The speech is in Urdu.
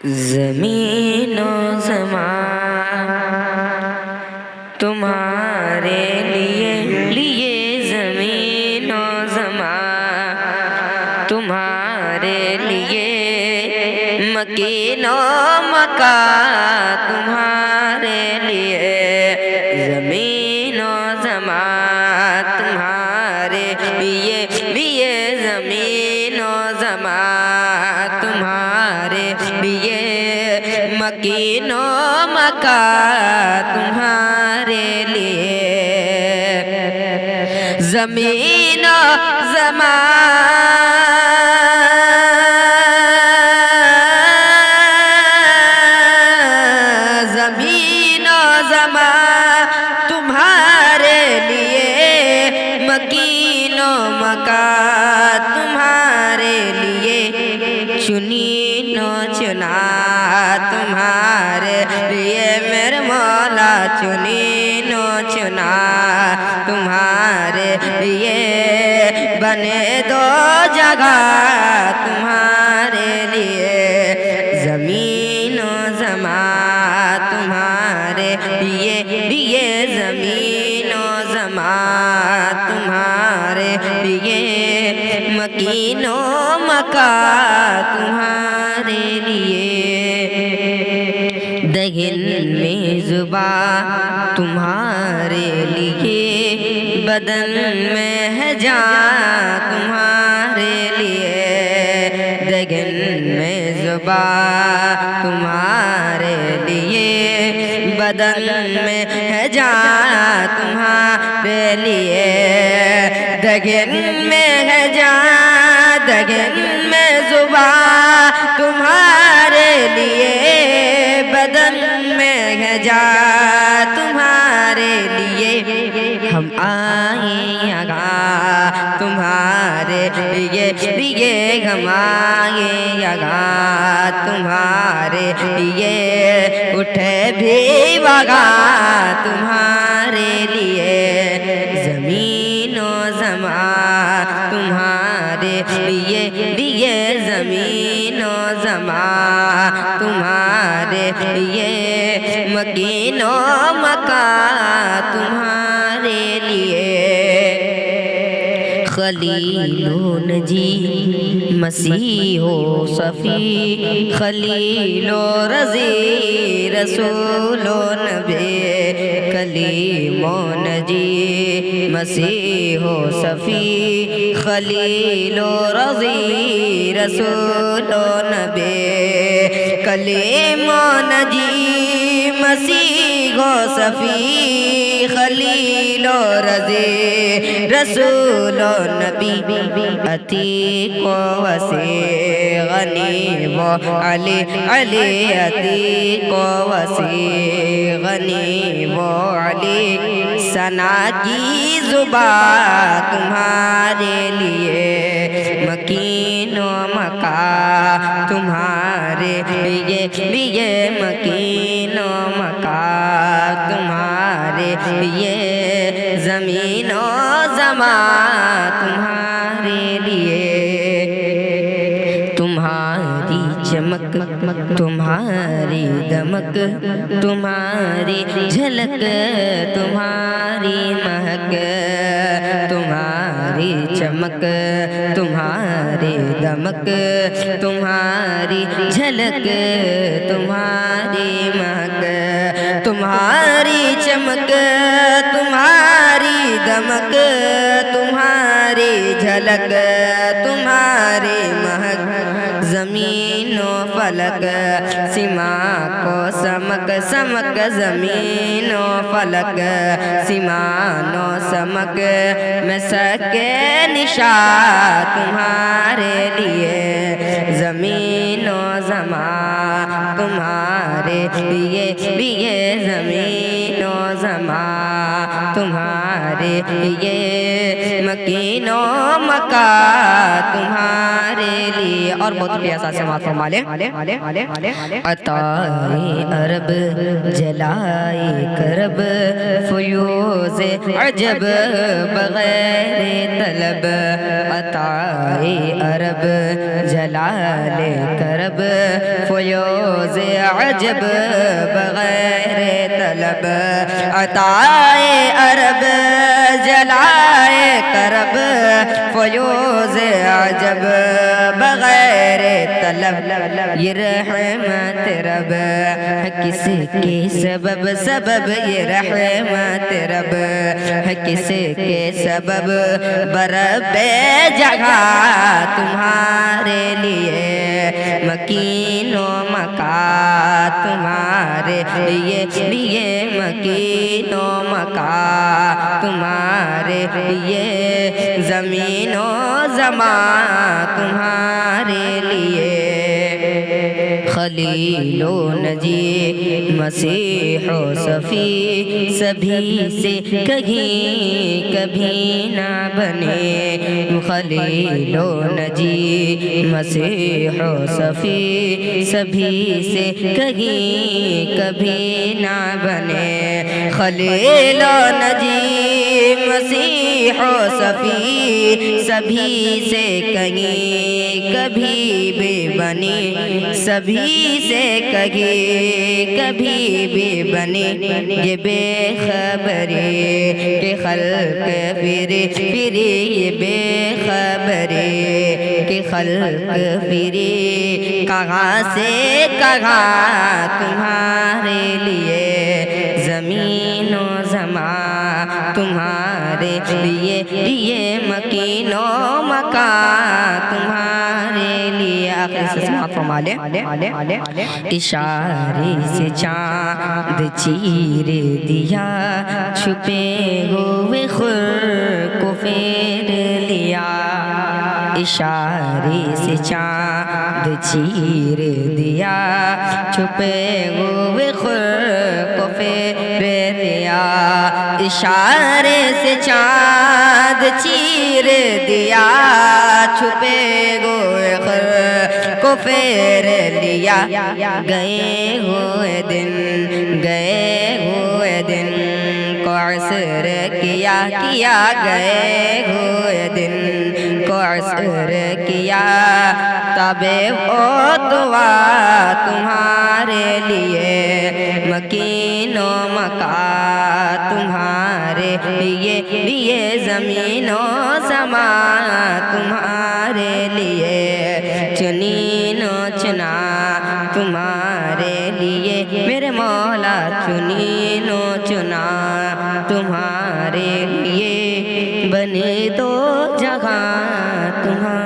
زمین و زمان تمہارے لیے زمین و زمان تمہارے لیے مکین و مکان تمہارے لیے زمین و زمان تمہارے لیے زمین و زمان تمہارے لیے مکین و مکان تمہارے لیے زمین و زمان زمین و زمان تمہارے لیے مکین و مکان تمہارے لیے چنین و چنا تمہارے لیے میرے مولا چنین و چنا تمہارے لیے بنے دو جگہ تمہارے لیے زمین و زمان تمہارے لیے زمین و زمان تمہارے لیے مکین و مکان تمہارے لیے دہن میں زبان تمہارے لیے بدن میں ہے جان تمہارے لیے دہن میں زبان تمہارے لیے بدن میں ہے جان تمہارے لیے دہن میں ہے جان دہن میں زبان تمہارے لیے بدن میں ہے جان تمہارے لیے ہم آئیں یہاں تمہارے لیے ہم آئیں یہاں تمہارے لیے اٹھے بھی وہاں تمہارے لیے زمین و زمان تمہارے لیے زمین و زمان تمہارے لیے مکین و مکان تمہارے لیے خلیل و نجی مسیح و صفی خلیل و رضی رسول و نبی کلیم و نجی مسیح و صفی خلیل و رضی رسول و نبی کلیم و نجی مسیح و صفی خلیل و رضی رسول و نبی عتیق و وسیع غنی و علی عتیق و وسیع غنی و علی ثنا کی زبان تمہارے لیے مکین و مکان تمہارے لیے مکین و مکان تمہارے لیے زمین و زمان تمہارے لیے تمہاری چمک تمہاری دمک تمہاری جھلک تمہاری مہک تمہاری چمک تمہاری دمک تمہاری جھلک تمہاری مہک تمہاری چمک تمہاری دمک تمہاری جھلک تمہاری مہک زمین و فلک سما کو سمک سمک زمین و فلک سمان و سمک میں سکے نشان تمہارے لیے زمین و زمان تمہارے لیے زمین و زمان تمہارے لیے مکین و مکا تمہارے لیے. اور بہت پیاسا سماعت فرما لیں. عطائے عرب جلائے کرب فیوز عجب بغیر طلب. عطائے عرب جلال کرب فیوز عجب بغیر طلب. عطائے عرب جلائے کرب فیوز عجب بغیر طلب. یہ رحمت رب ہے کس کے سبب سبب. یہ رحمت رب ہے کس کے سبب برب جگہ تمہارے لیے مکین و مکا تمہارے لیے مکین و مکا تمہارے لیے زمین و زمان تمہارے لیے. خلیل و نجی مسیح و صفی سبھی سے کہیں کبھی نہ بنے. خلیل و نجی مسیح و صفی سبھی سے کہیں کبھی نہ بنے. خلیل و نجی مسیح و صفی سبھی سے کہیں کبھی بھی بنی. سبھی سے کبھی بھی بنی. یہ بے خبری کہ خلق پھری. یہ بے خبری کہ خلق پھری. کہاں سے کہاں تمہارے لیے زمین و زمان تمہارے لیے مکین و مکان تمہارے لیے. آخری سے سماعت فرما لیں. اشارے سے چاند چیر دیا چھپے ہوئے خور کو پھیر لیا. اشارے سے چاند چیر دیا چھپے ہوئے خور کو پھیر لیا. اشارے سے چاند چیر دیا چھپے ہوئے خور کو پھیر لیا. گئے ہوئے دن کو عصر کیا گئے ہوئے دن کو عصر کیا. تب او دعا تمہارے لیے مکین و مکا تمہارے لیے زمین و زمان تمہارے لیے. چنین و چنا تمہارے لیے میرے مولا چنین و چنا تمہارے لیے. بنے دو جگہ تمہارے